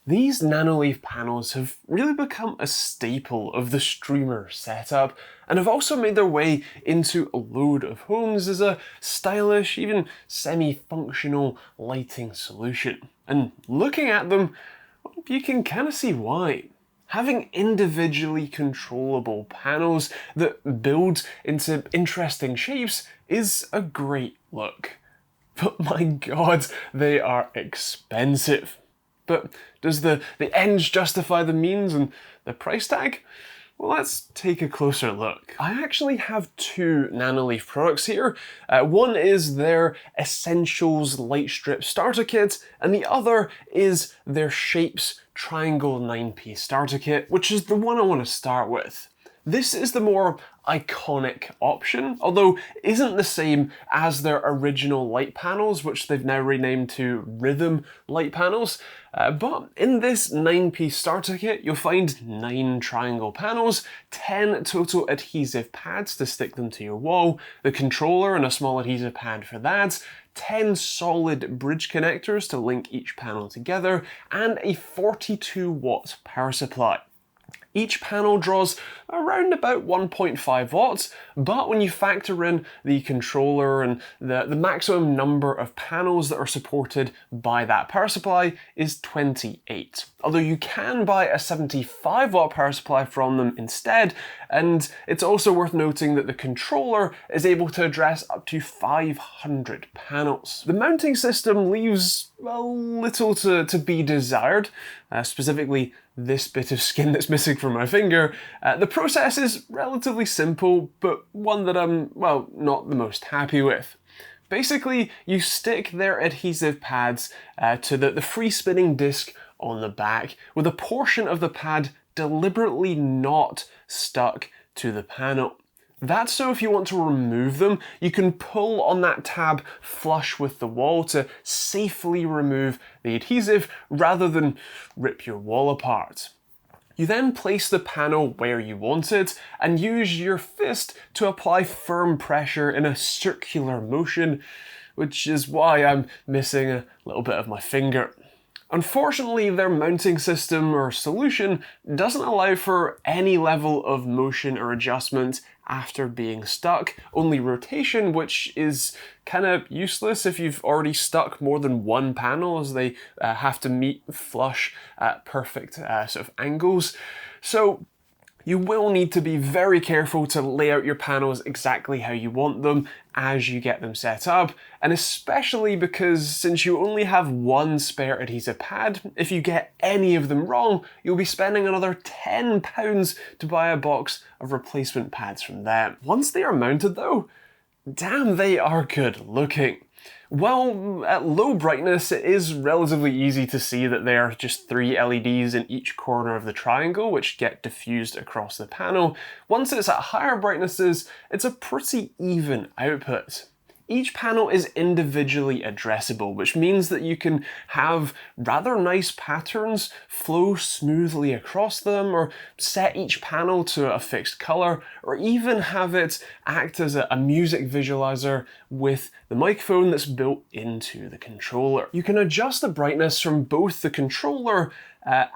These Nanoleaf panels have really become a staple of the streamer setup and have also made their way into a load of homes as a stylish, even semi-functional lighting solution. And looking at them, you can kind of see why. Having individually controllable panels that build into interesting shapes is a great look. But my god, they are expensive. But does the ends justify the means and the price tag? Well, let's take a closer look. I actually have two Nanoleaf products here. One is their Essentials Lightstrip starter kit, and the other is their Shapes Triangle 9P starter kit, which is the one I want to start with. This is the more iconic option, although isn't the same as their original light panels, which they've now renamed to Rhythm light panels. But in this 9-piece starter kit, you'll find 9 triangle panels, 10 total adhesive pads to stick them to your wall, the controller and a small adhesive pad for that, 10 solid bridge connectors to link each panel together, and a 42-watt power supply. Each panel draws around about 1.5 watts, but when you factor in the controller and the maximum number of panels that are supported by that power supply is 28. Although you can buy a 75-watt power supply from them instead, and it's also worth noting that the controller is able to address up to 500 panels. The mounting system leaves a little to be desired, specifically this bit of skin that's missing from my finger. The process is relatively simple, but one that I'm, well, not the most happy with. Basically, you stick their adhesive pads to the free spinning disc on the back, with a portion of the pad deliberately not stuck to the panel. That's so if you want to remove them, you can pull on that tab flush with the wall to safely remove the adhesive rather than rip your wall apart. You then place the panel where you want it and use your fist to apply firm pressure in a circular motion, which is why I'm missing a little bit of my finger. Unfortunately, their mounting system or solution doesn't allow for any level of motion or adjustment after being stuck, only rotation, which is kind of useless if you've already stuck more than one panel, as they have to meet flush at perfect sort of angles. So you will need to be very careful to lay out your panels exactly how you want them as you get them set up, and especially because since you only have one spare adhesive pad, if you get any of them wrong, you'll be spending another £10 to buy a box of replacement pads from them. Once they are mounted though, damn, they are good looking. Well, at low brightness, it is relatively easy to see that there are just 3 LEDs in each corner of the triangle, which get diffused across the panel. Once it's at higher brightnesses, it's a pretty even output. Each panel is individually addressable, which means that you can have rather nice patterns flow smoothly across them, or set each panel to a fixed color, or even have it act as a music visualizer with the microphone that's built into the controller. You can adjust the brightness from both the controller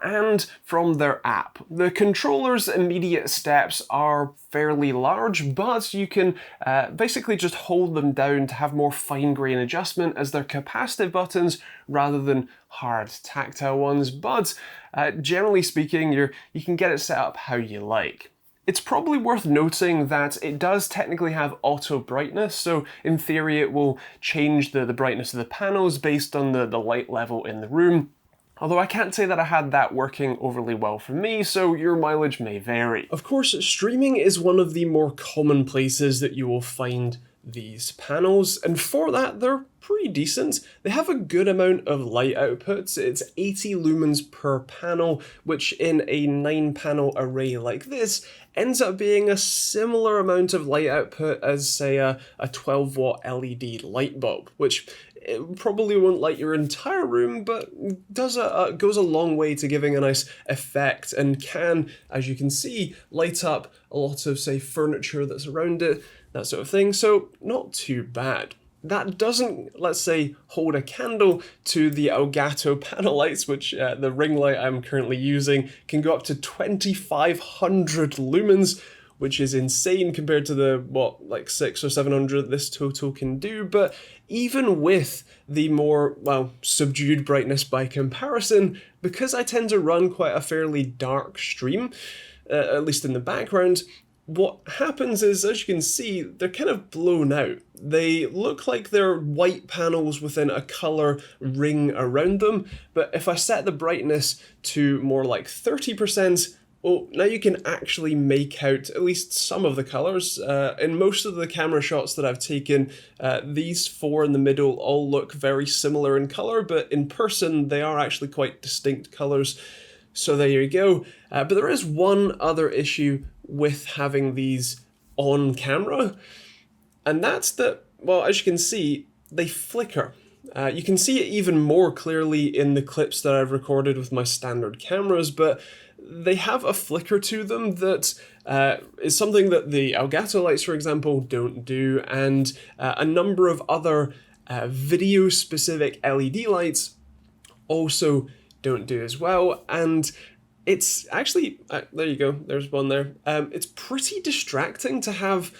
and from their app. The controller's immediate steps are fairly large, but you can basically just hold them down to have more fine-grained adjustment as they're capacitive buttons rather than hard tactile ones, but generally speaking, you can get it set up how you like. It's probably worth noting that it does technically have auto brightness, so in theory it will change the brightness of the panels based on the light level in the room. Although I can't say that I had that working overly well for me, so your mileage may vary. Of course, streaming is one of the more common places that you will find these panels, and for that they're pretty decent. They have a good amount of light output. It's 80 lumens per panel, which in a 9-panel array like this ends up being a similar amount of light output as, say, a 12-watt LED light bulb, which it probably won't light your entire room, but goes a long way to giving a nice effect and can, as you can see, light up a lot of, say, furniture that's around it, that sort of thing, so not too bad. that doesn't, let's say, hold a candle to the Elgato panel lights, which the ring light I'm currently using can go up to 2,500 lumens, which is insane compared to the, like 600 or 700 this total can do. But even with the more, well, subdued brightness by comparison, because I tend to run quite a fairly dark stream, at least in the background, what happens is, as you can see, they're kind of blown out. They look like they're white panels within a color ring around them, but if I set the brightness to more like 30%, well, now you can actually make out at least some of the colors. In most of the camera shots that I've taken, these four in the middle all look very similar in color, but in person they are actually quite distinct colors. So there you go. But there is one other issue with having these on camera, and that's that, well, as you can see, they flicker. You can see it even more clearly in the clips that I've recorded with my standard cameras, but they have a flicker to them that is something that the Elgato lights, for example, don't do, and a number of other video-specific LED lights also don't do as well. And it's actually, there you go, there's one there. It's pretty distracting to have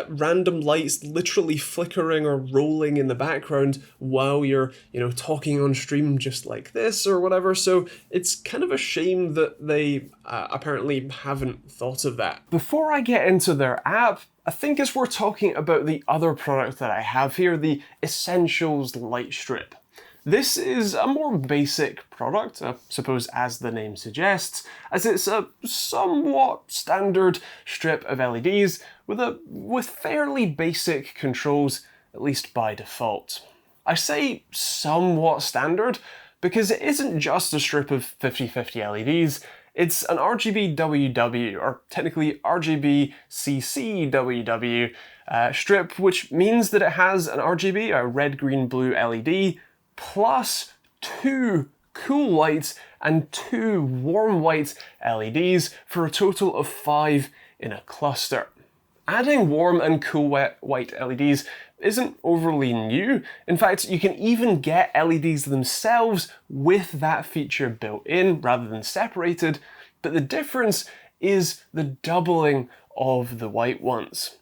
random lights literally flickering or rolling in the background while you're, talking on stream just like this or whatever. So it's kind of a shame that they apparently haven't thought of that. Before I get into their app, I think it's worth talking about the other product that I have here, the Essentials Lightstrip. This is a more basic product, I suppose as the name suggests, as it's a somewhat standard strip of LEDs with fairly basic controls, at least by default. I say somewhat standard because it isn't just a strip of 50/50 LEDs, it's an RGB-WW, or technically RGB-CC-WW strip, which means that it has an RGB, a red, green, blue LED, plus 2 cool lights and 2 warm white LEDs for a total of 5 in a cluster. Adding warm and cool white LEDs isn't overly new. In fact, you can even get LEDs themselves with that feature built in rather than separated, but the difference is the doubling of the white ones.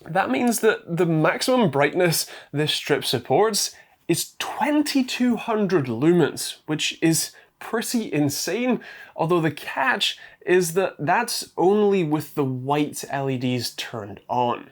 That means that the maximum brightness this strip supports is 2,200 lumens, which is pretty insane, although the catch is that that's only with the white LEDs turned on.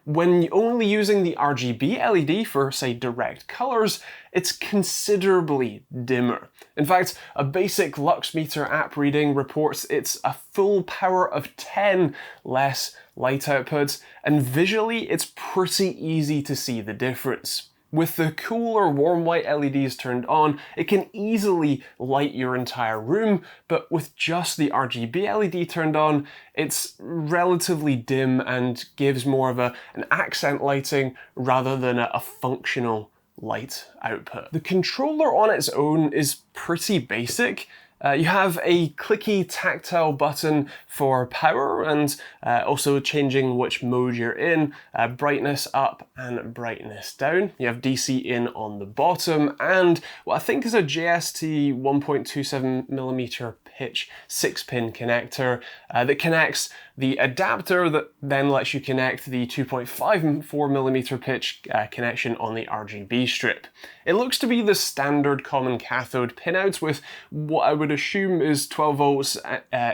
When only using the RGB LED for, say, direct colors, it's considerably dimmer. In fact, a basic Luxmeter app reading reports it's a full power of 10 less light output, and visually it's pretty easy to see the difference. With the cool or warm white LEDs turned on, it can easily light your entire room, but with just the RGB LED turned on, it's relatively dim and gives more of an accent lighting rather than a functional light output. The controller on its own is pretty basic. You have a clicky tactile button for power and also changing which mode you're in, brightness up and brightness down. You have DC in on the bottom and what I think is a JST 1.27mm pitch 6-pin connector that connects the adapter that then lets you connect the 2.54mm pitch connection on the RGB strip. It looks to be the standard common cathode pinouts with what I would assume is 12 volts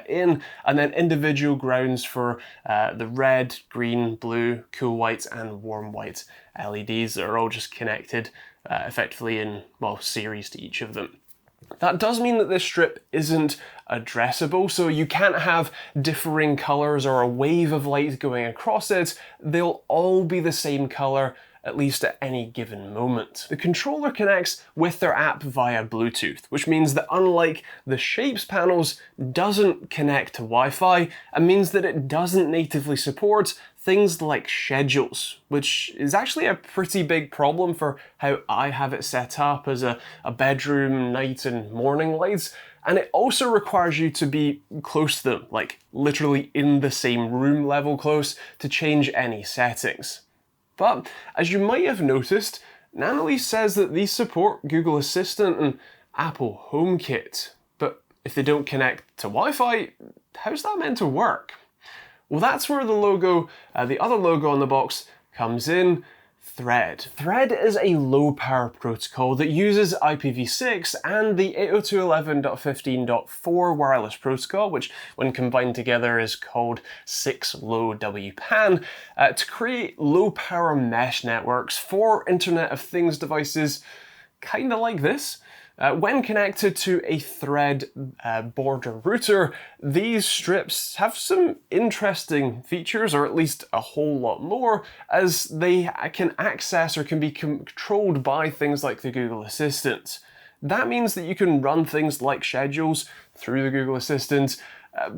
in, and then individual grounds for the red, green, blue, cool white and warm white LEDs that are all just connected effectively in, well, series to each of them. That does mean that this strip isn't addressable, so you can't have differing colors or a wave of light going across it. They'll all be the same color, at least at any given moment. The controller connects with their app via Bluetooth, which means that unlike the Shapes panels, doesn't connect to Wi-Fi, and means that it doesn't natively support things like schedules, which is actually a pretty big problem for how I have it set up as a bedroom, night and morning lights. And it also requires you to be close to them, like literally in the same room level close, to change any settings. But as you might have noticed, Nanoleaf says that these support Google Assistant and Apple HomeKit. But if they don't connect to Wi-Fi, how's that meant to work? Well, that's where the logo, the other logo on the box, comes in. Thread. Thread is a low-power protocol that uses IPv6 and the 802.11.15.4 wireless protocol, which when combined together is called 6LoWPAN, to create low-power mesh networks for Internet of Things devices, kind of like this. When connected to a Thread border router, these strips have some interesting features, or at least a whole lot more, as they can access or can be controlled by things like the Google Assistant. That means that you can run things like schedules through the Google Assistant,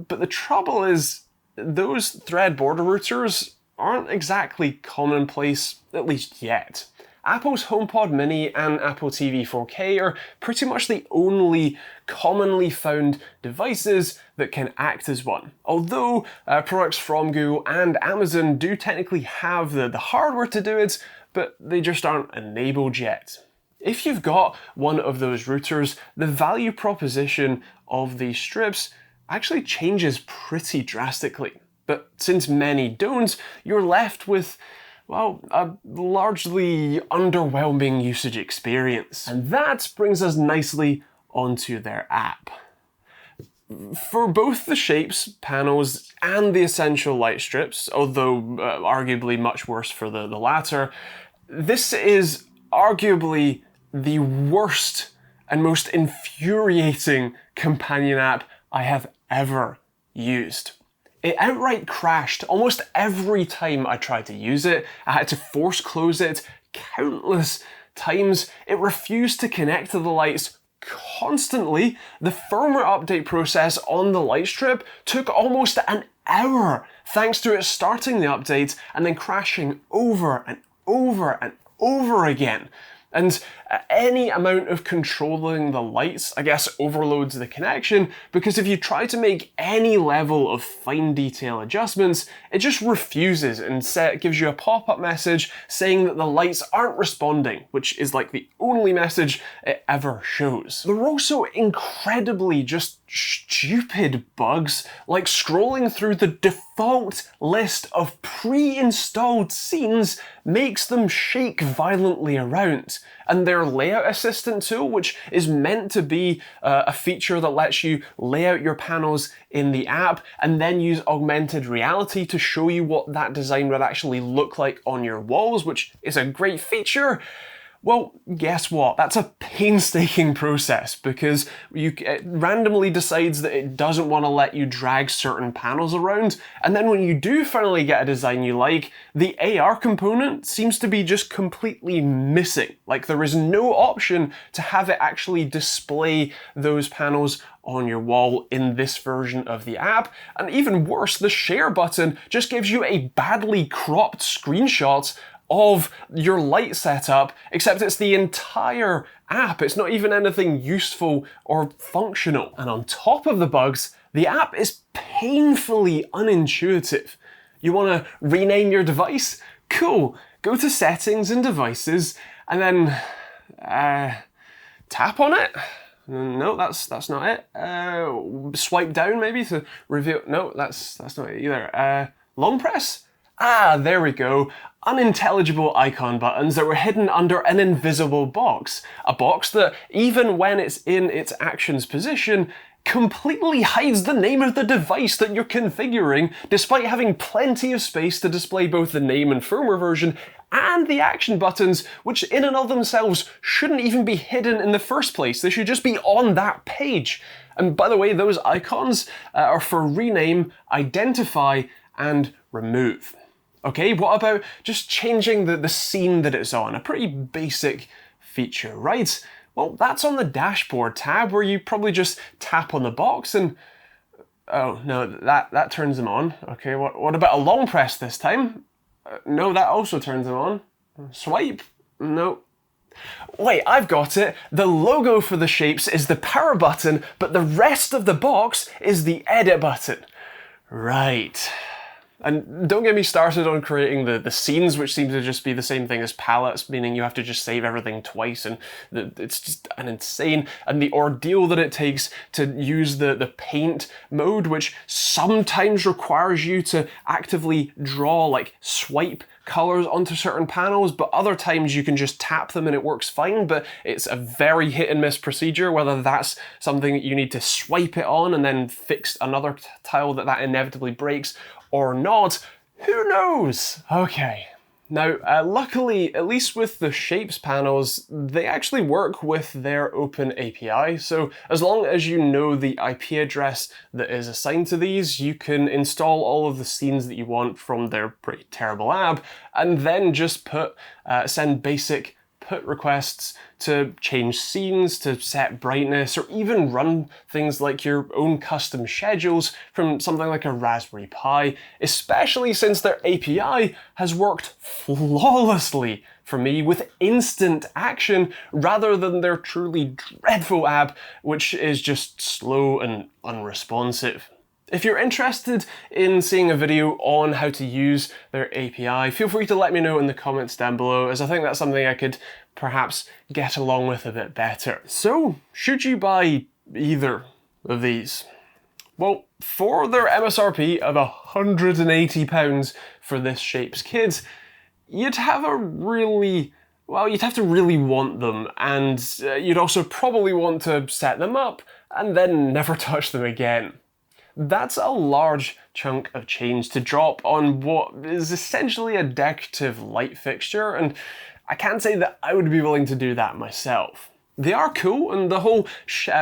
but the trouble is those Thread border routers aren't exactly commonplace, at least yet. Apple's HomePod Mini and Apple TV 4K are pretty much the only commonly found devices that can act as one. Although products from Google and Amazon do technically have the hardware to do it, but they just aren't enabled yet. If you've got one of those routers, the value proposition of these strips actually changes pretty drastically. But since many don't, you're left with, well, a largely underwhelming usage experience. And that brings us nicely onto their app. For both the shapes, panels, and the essential light strips, although arguably much worse for the latter, this is arguably the worst and most infuriating companion app I have ever used. It outright crashed almost every time I tried to use it. I had to force close it countless times. It refused to connect to the lights constantly. The firmware update process on the Lightstrip took almost an hour, thanks to it starting the update and then crashing over and over and over again. And any amount of controlling the lights, I guess, overloads the connection, because if you try to make any level of fine detail adjustments, it just refuses and gives you a pop-up message saying that the lights aren't responding, which is like the only message it ever shows. There are also incredibly just stupid bugs, like scrolling through the default list of pre-installed scenes makes them shake violently around. And their layout assistant tool, which is meant to be a feature that lets you lay out your panels in the app and then use augmented reality to show you what that design would actually look like on your walls, which is a great feature. Well, guess what? That's a painstaking process because it randomly decides that it doesn't want to let you drag certain panels around, and then when you do finally get a design you like, the AR component seems to be just completely missing. Like there is no option to have it actually display those panels on your wall in this version of the app. And even worse, the share button just gives you a badly cropped screenshot of your light setup, except it's the entire app. It's not even anything useful or functional. And on top of the bugs, the app is painfully unintuitive. You want to rename your device? Cool. Go to Settings and Devices, and then tap on it. No, that's not it. Swipe down maybe to reveal. No, that's not it either. Long press. Ah, there we go. Unintelligible icon buttons that were hidden under an invisible box. A box that, even when it's in its actions position, completely hides the name of the device that you're configuring, despite having plenty of space to display both the name and firmware version and the action buttons, which in and of themselves shouldn't even be hidden in the first place. They should just be on that page. And by the way, those icons are for rename, identify, and remove. Okay, what about just changing the scene that it's on? A pretty basic feature, right? Well, that's on the dashboard tab where you probably just tap on the box and, oh no, that turns them on. Okay, what about a long press this time? No, that also turns them on. Swipe? No. Wait, I've got it. The logo for the shapes is the power button, but the rest of the box is the edit button. Right. And don't get me started on creating the scenes, which seem to just be the same thing as palettes, meaning you have to just save everything twice, and it's just an insane, and the ordeal that it takes to use the paint mode, which sometimes requires you to actively draw, like swipe colors onto certain panels, but other times you can just tap them and it works fine, but it's a very hit and miss procedure, whether that's something that you need to swipe it on and then fix another tile that inevitably breaks, or not, who knows? Okay. Now, luckily, at least with the shapes panels, they actually work with their open API, so as long as you know the IP address that is assigned to these, you can install all of the scenes that you want from their pretty terrible app, and then just send basic put requests to change scenes, to set brightness, or even run things like your own custom schedules from something like a Raspberry Pi, especially since their API has worked flawlessly for me with instant action rather than their truly dreadful app, which is just slow and unresponsive. If you're interested in seeing a video on how to use their API, feel free to let me know in the comments down below, as I think that's something I could perhaps get along with a bit better. So, should you buy either of these? Well, for their MSRP of £180 for this Shapes kit, you'd have to really want them, and you'd also probably want to set them up and then never touch them again. That's a large chunk of change to drop on what is essentially a decorative light fixture, and I can't say that I would be willing to do that myself. They are cool, and the whole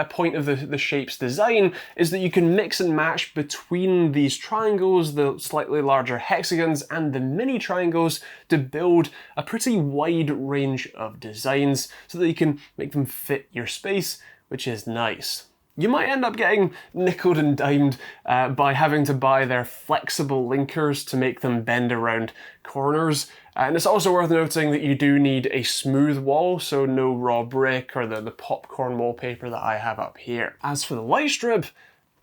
point of the Shapes design is that you can mix and match between these triangles, the slightly larger hexagons, and the mini triangles to build a pretty wide range of designs so that you can make them fit your space, which is nice. You might end up getting nickeled and dimed by having to buy their flexible linkers to make them bend around corners. And it's also worth noting that you do need a smooth wall, so no raw brick or the popcorn wallpaper that I have up here. As for the Lightstrip,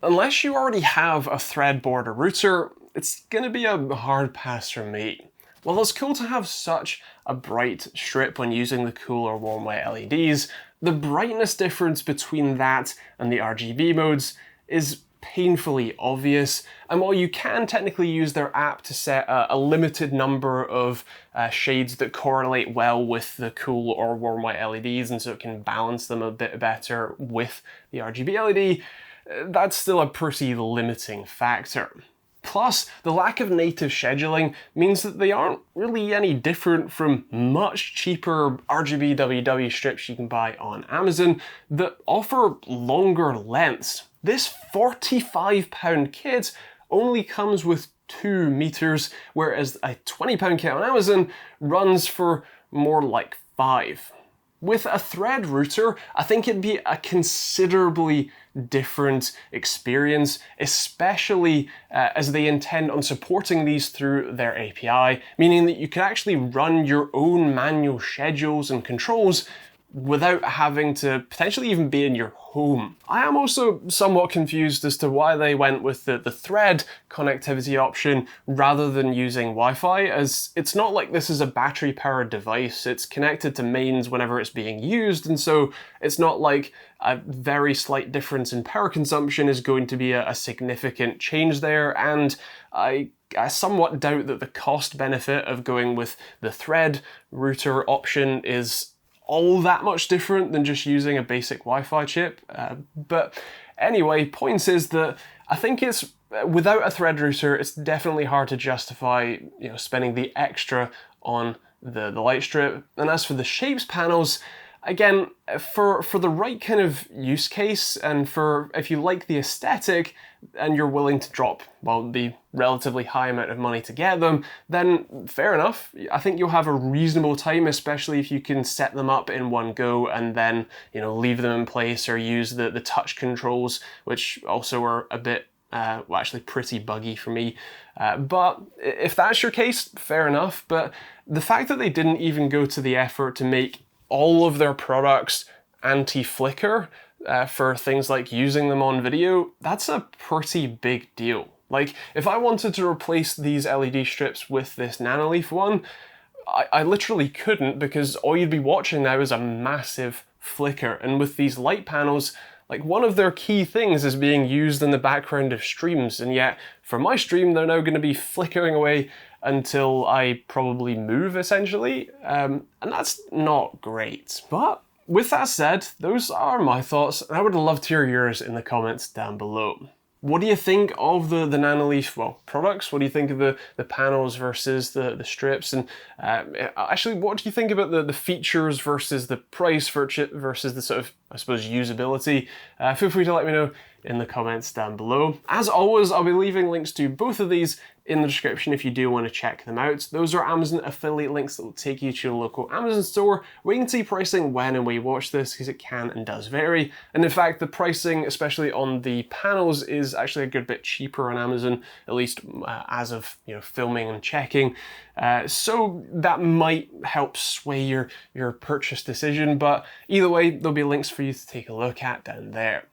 unless you already have a thread border router, it's gonna be a hard pass for me. While it's cool to have such a bright strip when using the cool or warm white LEDs, the brightness difference between that and the RGB modes is painfully obvious, and while you can technically use their app to set a limited number of shades that correlate well with the cool or warm white LEDs, and so it can balance them a bit better with the RGB LED, that's still a pretty limiting factor. Plus, the lack of native scheduling means that they aren't really any different from much cheaper RGB WW strips you can buy on Amazon that offer longer lengths. This £45 kit only comes with 2 meters, whereas a £20 kit on Amazon runs for more like 5. With a thread router, I think it'd be a considerably different experience, especially as they intend on supporting these through their API, meaning that you can actually run your own manual schedules and controls without having to potentially even be in your home. I am also somewhat confused as to why they went with the thread connectivity option rather than using Wi-Fi, as it's not like this is a battery-powered device. It's connected to mains whenever it's being used, and so it's not like a very slight difference in power consumption is going to be a significant change there, and I somewhat doubt that the cost benefit of going with the thread router option is all that much different than just using a basic Wi-Fi chip. But anyway, point is that I think it's, without a thread router, it's definitely hard to justify, spending the extra on the Lightstrip. And as for the Shapes panels, again, for the right kind of use case, and for if you like the aesthetic and you're willing to drop, well, the relatively high amount of money to get them, then fair enough. I think you'll have a reasonable time, especially if you can set them up in one go and then, leave them in place or use the touch controls, which also are a bit, actually pretty buggy for me. But if that's your case, fair enough. But the fact that they didn't even go to the effort to make all of their products anti-flicker for things like using them on video, that's a pretty big deal. Like, if I wanted to replace these LED strips with this Nanoleaf one, I literally couldn't, because all you'd be watching now is a massive flicker. And with these light panels, like, one of their key things is being used in the background of streams, and yet for my stream they're now going to be flickering away until I probably move, essentially, and that's not great. But with that said, those are my thoughts, and I would love to hear yours in the comments down below. What do you think of the Nanoleaf, well, products? What do you think of the panels versus the strips? And actually, what do you think about the features versus the price versus the sort of, I suppose, usability? Feel free to let me know in the comments down below. As always, I'll be leaving links to both of these in the description if you do want to check them out. Those are Amazon affiliate links that will take you to your local Amazon store, where you can see pricing when and where you watch this, because it can and does vary. And in fact, the pricing, especially on the panels, is actually a good bit cheaper on Amazon, at least as of filming and checking. So that might help sway your purchase decision, but either way, there'll be links for you to take a look at down there.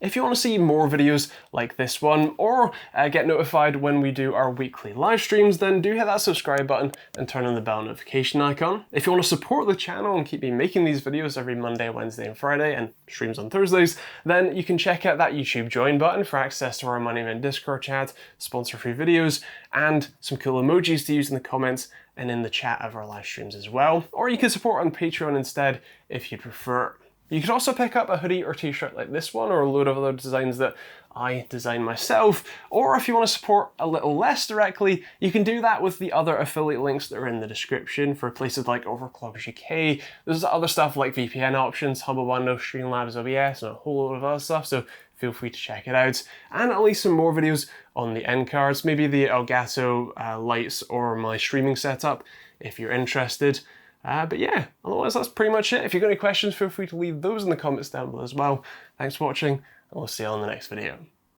If you want to see more videos like this one, or get notified when we do our weekly live streams, then do hit that subscribe button and turn on the bell notification icon. If you want to support the channel and keep me making these videos every Monday, Wednesday and Friday, and streams on Thursdays, then you can check out that YouTube join button for access to our Money Man Discord chat, sponsor-free videos, and some cool emojis to use in the comments and in the chat of our live streams as well. Or you can support on Patreon instead if you'd prefer. You could also pick up a hoodie or t-shirt like this one, or a load of other designs that I design myself. Or if you want to support a little less directly, you can do that with the other affiliate links that are in the description for places like Overclockers UK. There's other stuff like VPN options, Hubble Streamlabs OBS, and a whole load of other stuff, so feel free to check it out. And at least some more videos on the end cards, maybe the Elgato lights or my streaming setup if you're interested. But yeah, otherwise that's pretty much it. If you've got any questions, feel free to leave those in the comments down below as well. Thanks for watching, and we'll see you on the next video.